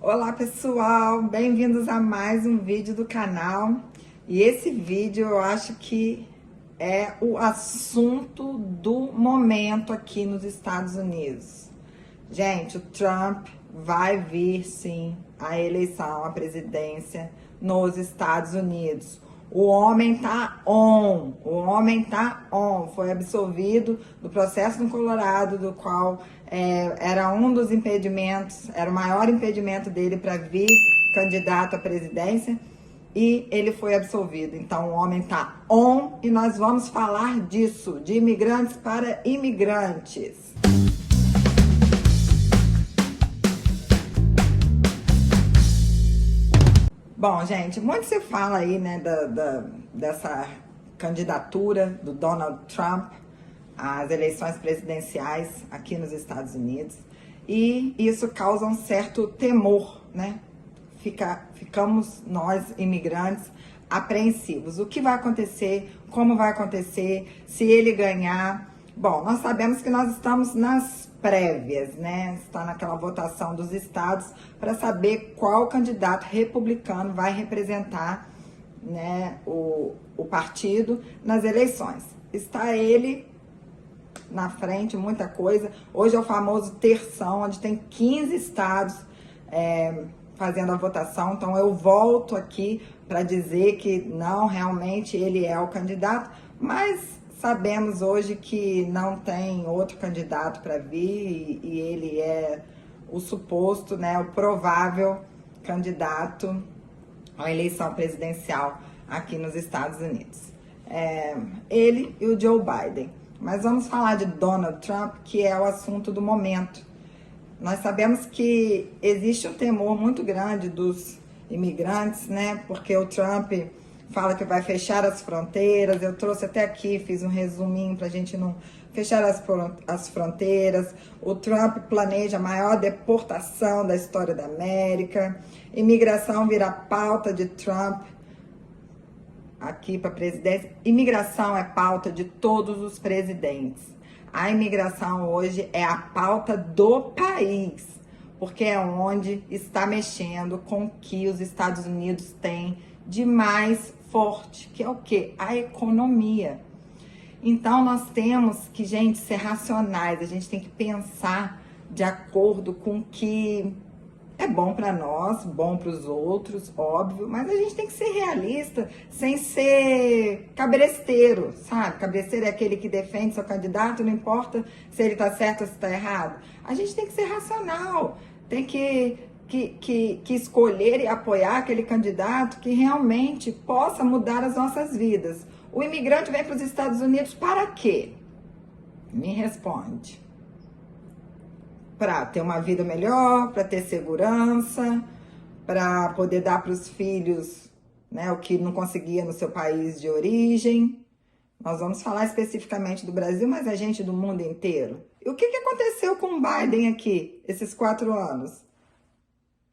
Olá pessoal, bem-vindos a mais um vídeo do canal. E esse vídeo eu acho que é o assunto do momento aqui nos Estados Unidos. Gente, o Trump vai vir sim à eleição, à presidência nos Estados Unidos. O homem tá on, foi absolvido do processo no Colorado, do qual era um dos impedimentos, era o maior impedimento dele para vir candidato à presidência, e ele foi absolvido. Então o homem tá on e nós vamos falar disso, de imigrantes para imigrantes. Bom, gente, muito se fala aí, né, dessa candidatura do Donald Trump às eleições presidenciais aqui nos Estados Unidos, e isso causa um certo temor, né? Ficamos nós, imigrantes, apreensivos. O que vai acontecer? Como vai acontecer? Se ele ganhar? Bom, nós sabemos que nós estamos nas prévias, né? Está naquela votação dos estados para saber qual candidato republicano vai representar, né, o partido nas eleições. Está ele na frente, muita coisa. Hoje é o famoso terção, onde tem 15 estados fazendo a votação. Então eu volto aqui para dizer que não, realmente ele é o candidato, mas sabemos hoje que não tem outro candidato para vir e ele é o suposto, né, o provável candidato à eleição presidencial aqui nos Estados Unidos. Ele e o Joe Biden. Mas vamos falar de Donald Trump, que é o assunto do momento. Nós sabemos que existe um temor muito grande dos imigrantes, né? Porque o Trump fala que vai fechar as fronteiras. Eu trouxe até aqui, fiz um resuminho para a gente não fechar as fronteiras. O Trump planeja a maior deportação da história da América. Imigração vira pauta de Trump aqui para a presidência. Imigração é pauta de todos os presidentes. A imigração hoje é a pauta do país, porque é onde está mexendo com o que os Estados Unidos têm de mais forte, que é o quê? A economia. Então nós temos que, gente, ser racionais, a gente tem que pensar de acordo com o que é bom para nós, bom para os outros, óbvio, mas a gente tem que ser realista, sem ser cabresteiro, sabe? Cabresteiro é aquele que defende seu candidato, não importa se ele tá certo ou se tá errado. A gente tem que ser racional, tem que escolher e apoiar aquele candidato que realmente possa mudar as nossas vidas. O imigrante vem para os Estados Unidos para quê? Me responde. Para ter uma vida melhor, para ter segurança, para poder dar para os filhos, né, o que não conseguia no seu país de origem. Nós vamos falar especificamente do Brasil, mas a gente do mundo inteiro. E o que aconteceu com o Biden aqui, esses 4 anos?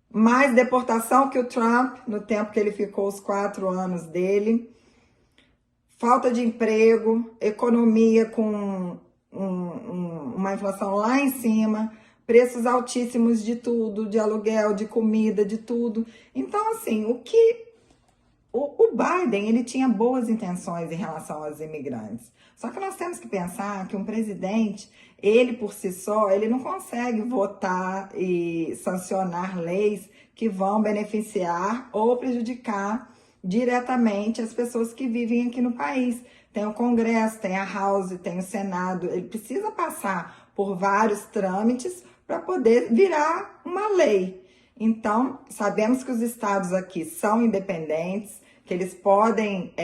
Mais deportação que o Trump, no tempo que ele ficou os 4 anos dele. Falta de emprego, economia com uma inflação lá em cima, preços altíssimos de tudo, de aluguel, de comida, de tudo. Então, assim, o Biden, ele tinha boas intenções em relação aos imigrantes. Só que nós temos que pensar que um presidente, ele por si só, ele não consegue votar e sancionar leis que vão beneficiar ou prejudicar diretamente as pessoas que vivem aqui no país. Tem o Congresso, tem a House, tem o Senado. Ele precisa passar por vários trâmites para poder virar uma lei. Então, sabemos que os estados aqui são independentes, que eles podem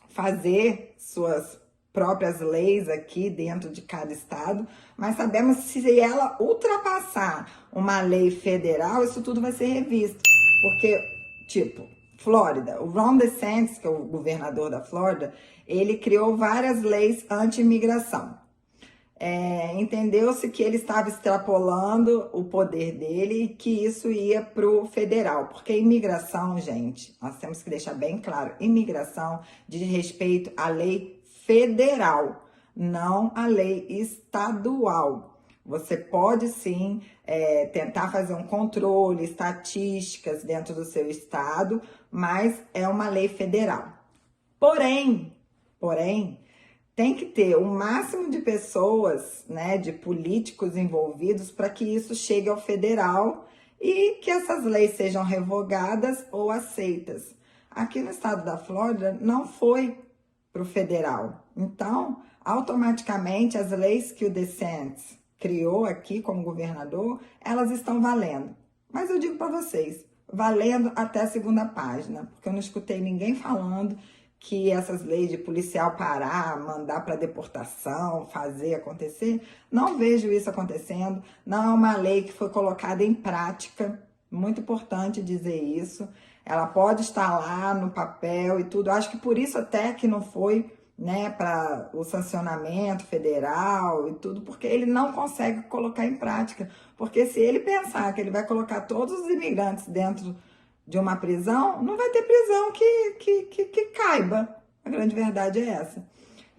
fazer suas próprias leis aqui dentro de cada estado, mas sabemos que se ela ultrapassar uma lei federal, isso tudo vai ser revisto. Porque, tipo, Flórida, o Ron DeSantis, que é o governador da Flórida, ele criou várias leis anti-imigração. Entendeu-se que ele estava extrapolando o poder dele e que isso ia para o federal, porque imigração, gente, nós temos que deixar bem claro, imigração diz respeito à lei federal, não à lei estadual. Você pode sim tentar fazer um controle, estatísticas dentro do seu estado, mas é uma lei federal. Porém, tem que ter o máximo de pessoas, né, de políticos envolvidos para que isso chegue ao federal e que essas leis sejam revogadas ou aceitas. Aqui no estado da Flórida não foi para o federal. Então, automaticamente as leis que o DeSantis criou aqui como governador, elas estão valendo. Mas eu digo para vocês, valendo até a segunda página, porque eu não escutei ninguém falando que essas leis de policial parar, mandar para deportação, fazer acontecer, não vejo isso acontecendo. Não é uma lei que foi colocada em prática, muito importante dizer isso. Ela pode estar lá no papel e tudo, acho que por isso até que não foi, né, para o sancionamento federal e tudo, porque ele não consegue colocar em prática. Porque se ele pensar que ele vai colocar todos os imigrantes dentro de uma prisão, não vai ter prisão que caiba. A grande verdade é essa.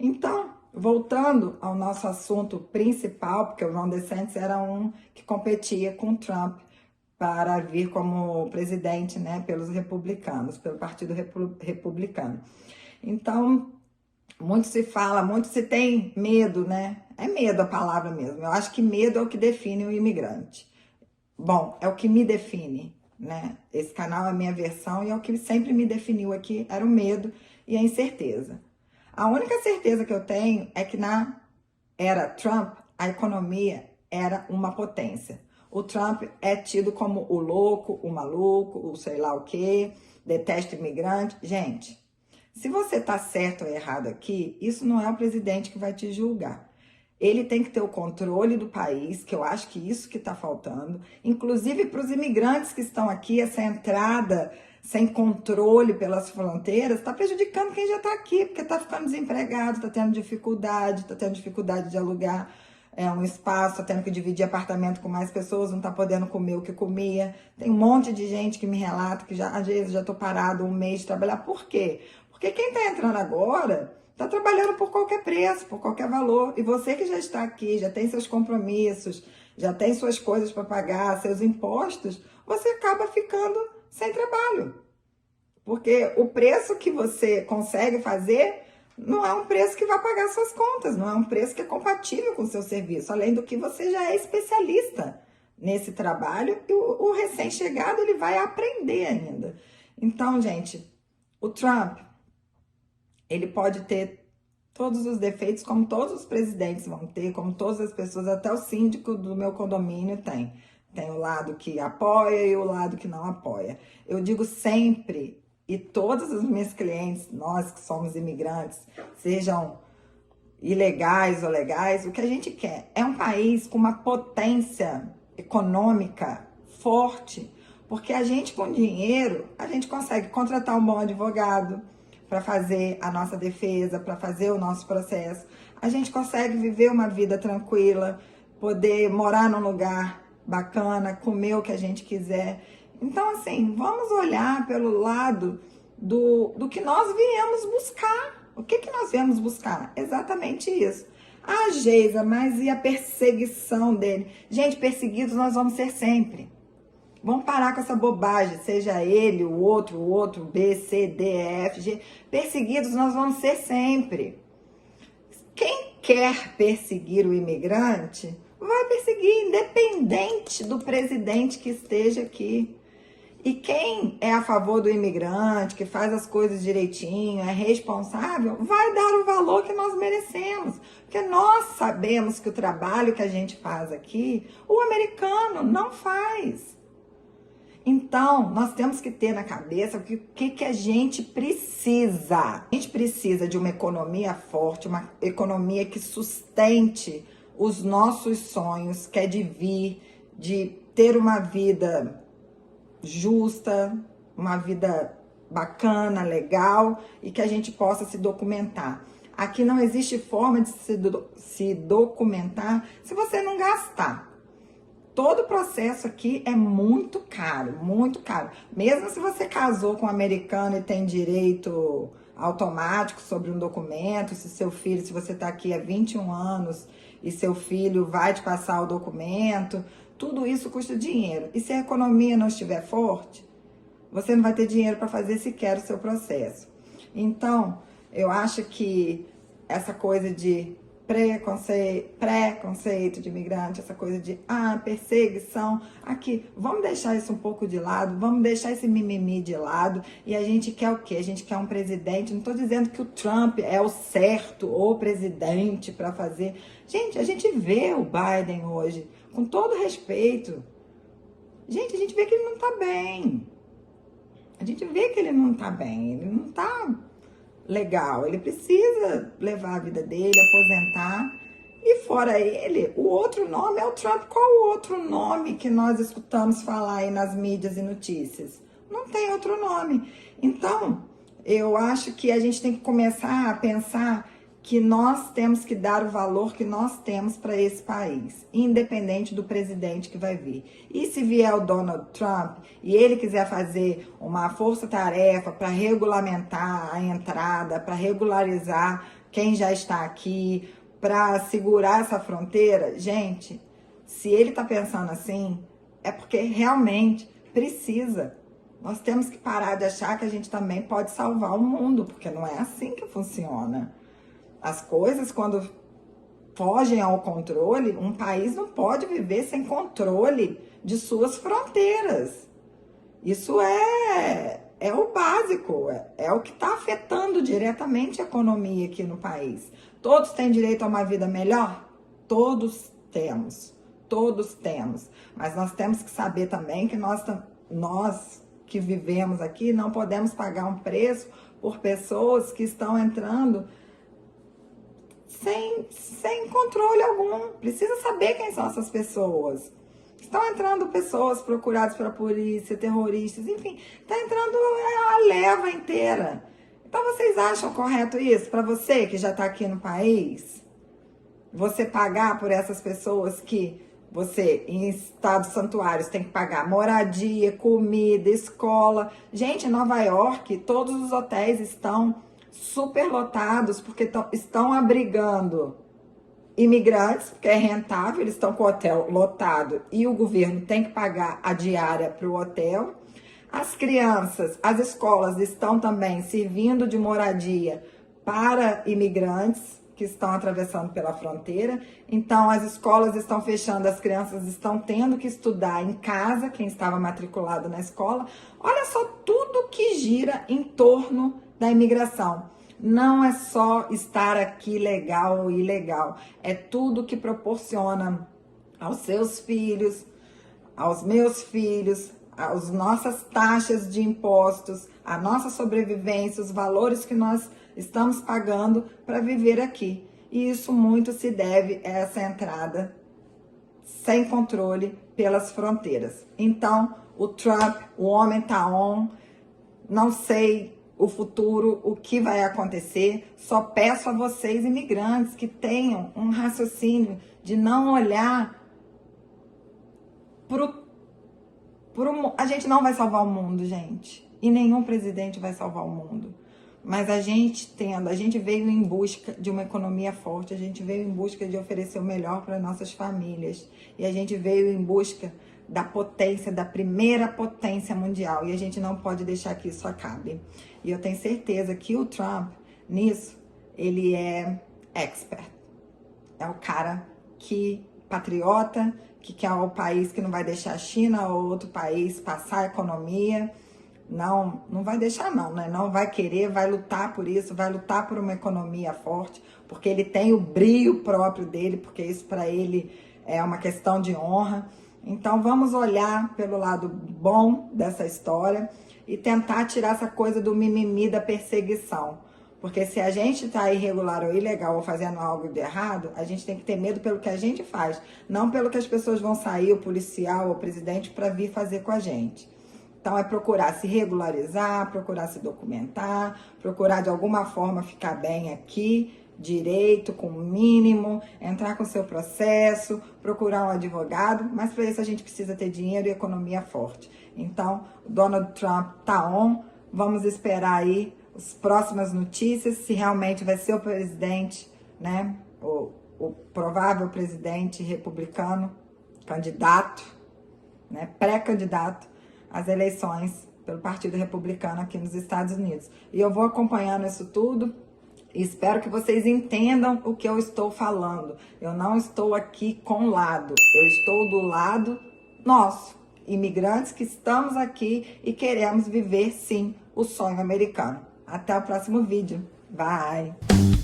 Então, voltando ao nosso assunto principal, porque o Ron DeSantis era um que competia com o Trump para vir como presidente, né, pelos republicanos, pelo Partido Republicano. Então, muito se fala, muito se tem medo, né? É medo a palavra mesmo. Eu acho que medo é o que define o imigrante. Bom, é o que me define, né? Esse canal é a minha versão e é o que sempre me definiu aqui, era o medo e a incerteza. A única certeza que eu tenho é que na era Trump, a economia era uma potência. O Trump é tido como o louco, o maluco, o sei lá o quê, detesta imigrante. Gente, se você tá certo ou errado aqui, isso não é o presidente que vai te julgar. Ele tem que ter o controle do país, que eu acho que isso que está faltando, inclusive para os imigrantes que estão aqui, essa entrada sem controle pelas fronteiras está prejudicando quem já está aqui, porque está ficando desempregado, está tendo dificuldade de alugar um espaço, está tendo que dividir apartamento com mais pessoas, não está podendo comer o que comia. Tem um monte de gente que me relata que já, às vezes já estou parado um mês de trabalhar. Por quê? Porque quem está entrando agora está trabalhando por qualquer preço, por qualquer valor. E você que já está aqui, já tem seus compromissos, já tem suas coisas para pagar, seus impostos, você acaba ficando sem trabalho. Porque o preço que você consegue fazer não é um preço que vai pagar suas contas, não é um preço que é compatível com o seu serviço. Além do que você já é especialista nesse trabalho e o recém-chegado ele vai aprender ainda. Então, gente, o Trump, ele pode ter todos os defeitos, como todos os presidentes vão ter, como todas as pessoas, até o síndico do meu condomínio tem. Tem o lado que apoia e o lado que não apoia. Eu digo sempre, e todos os meus clientes, nós que somos imigrantes, sejam ilegais ou legais, o que a gente quer é um país com uma potência econômica forte, porque a gente com dinheiro, a gente consegue contratar um bom advogado para fazer a nossa defesa, para fazer o nosso processo. A gente consegue viver uma vida tranquila, poder morar num lugar bacana, comer o que a gente quiser. Então, assim, vamos olhar pelo lado do que nós viemos buscar. O que nós viemos buscar? Exatamente isso. Ah, Geisa, mas e a perseguição dele? Gente, perseguidos nós vamos ser sempre. Vamos parar com essa bobagem, seja ele, o outro, B, C, D, E, F, G. Perseguidos nós vamos ser sempre. Quem quer perseguir o imigrante, vai perseguir, independente do presidente que esteja aqui. E quem é a favor do imigrante, que faz as coisas direitinho, é responsável, vai dar o valor que nós merecemos. Porque nós sabemos que o trabalho que a gente faz aqui, o americano não faz. Então, nós temos que ter na cabeça o que a gente precisa. A gente precisa de uma economia forte, uma economia que sustente os nossos sonhos, que é de ter uma vida justa, uma vida bacana, legal, e que a gente possa se documentar. Aqui não existe forma de se documentar se você não gastar. Todo o processo aqui é muito caro, muito caro. Mesmo se você casou com um americano e tem direito automático sobre um documento, se seu filho, se você está aqui há 21 anos e seu filho vai te passar o documento. Tudo isso custa dinheiro. E se a economia não estiver forte, você não vai ter dinheiro para fazer sequer o seu processo. Então, eu acho que essa coisa de preconceito de imigrante, essa coisa de perseguição, aqui, vamos deixar isso um pouco de lado, vamos deixar esse mimimi de lado, e a gente quer o quê? A gente quer um presidente, não estou dizendo que o Trump é o certo, ou presidente para fazer. Gente, a gente vê o Biden hoje, com todo respeito, gente, a gente vê que ele não tá bem. A gente vê que ele não tá bem, ele não tá legal, ele precisa levar a vida dele, aposentar. E fora ele, o outro nome é o Trump. Qual o outro nome que nós escutamos falar aí nas mídias e notícias? Não tem outro nome. Então, eu acho que a gente tem que começar a pensar que nós temos que dar o valor que nós temos para esse país, independente do presidente que vai vir. E se vier o Donald Trump e ele quiser fazer uma força-tarefa para regulamentar a entrada, para regularizar quem já está aqui, para segurar essa fronteira, gente, se ele está pensando assim, é porque realmente precisa. Nós temos que parar de achar que a gente também pode salvar o mundo, porque não é assim que funciona. As coisas, quando fogem ao controle, um país não pode viver sem controle de suas fronteiras. Isso é o básico, é o que está afetando diretamente a economia aqui no país. Todos têm direito a uma vida melhor? Todos temos, mas nós temos que saber também que nós que vivemos aqui não podemos pagar um preço por pessoas que estão entrando sem controle algum. Precisa saber quem são essas pessoas. Estão entrando pessoas procuradas pela polícia, terroristas, enfim, está entrando a leva inteira. Então vocês acham correto isso? Para você que já está aqui no país, você pagar por essas pessoas que você, em estados santuários, tem que pagar moradia, comida, escola. Gente, em Nova York, todos os hotéis estão superlotados porque estão abrigando imigrantes, porque é rentável, eles estão com o hotel lotado e o governo tem que pagar a diária para o hotel. As crianças, as escolas estão também servindo de moradia para imigrantes que estão atravessando pela fronteira. Então, as escolas estão fechando, as crianças estão tendo que estudar em casa, quem estava matriculado na escola. Olha só tudo que gira em torno da imigração. Não é só estar aqui legal ou ilegal, é tudo que proporciona aos seus filhos, aos meus filhos, as nossas taxas de impostos, a nossa sobrevivência, os valores que nós estamos pagando para viver aqui. E isso muito se deve a essa entrada sem controle pelas fronteiras. Então, o Trump, o homem tá on, não sei o futuro, o que vai acontecer, só peço a vocês, imigrantes, que tenham um raciocínio de não olhar a gente não vai salvar o mundo, gente, e nenhum presidente vai salvar o mundo, mas a gente veio em busca de uma economia forte, a gente veio em busca de oferecer o melhor para nossas famílias, e a gente veio em busca da potência, da primeira potência mundial, e a gente não pode deixar que isso acabe. E eu tenho certeza que o Trump, nisso, ele é expert. É o cara que, patriota, que quer o país que não vai deixar a China ou outro país passar a economia. Não vai deixar não, né? Não vai querer, vai lutar por isso, vai lutar por uma economia forte, porque ele tem o brio próprio dele, porque isso para ele é uma questão de honra. Então vamos olhar pelo lado bom dessa história e tentar tirar essa coisa do mimimi da perseguição. Porque se a gente está irregular ou ilegal ou fazendo algo de errado, a gente tem que ter medo pelo que a gente faz, não pelo que as pessoas vão sair, o policial ou o presidente, para vir fazer com a gente. Então é procurar se regularizar, procurar se documentar, procurar de alguma forma ficar bem aqui, direito, com o mínimo, entrar com o seu processo, procurar um advogado, mas para isso a gente precisa ter dinheiro e economia forte. Então, o Donald Trump tá on, vamos esperar aí as próximas notícias, se realmente vai ser o presidente, né, o provável presidente republicano, candidato, né, pré-candidato às eleições pelo Partido Republicano aqui nos Estados Unidos. E eu vou acompanhando isso tudo e espero que vocês entendam o que eu estou falando. Eu não estou aqui com lado, eu estou do lado nosso, imigrantes que estamos aqui e queremos viver, sim, o sonho americano. Até o próximo vídeo. Bye!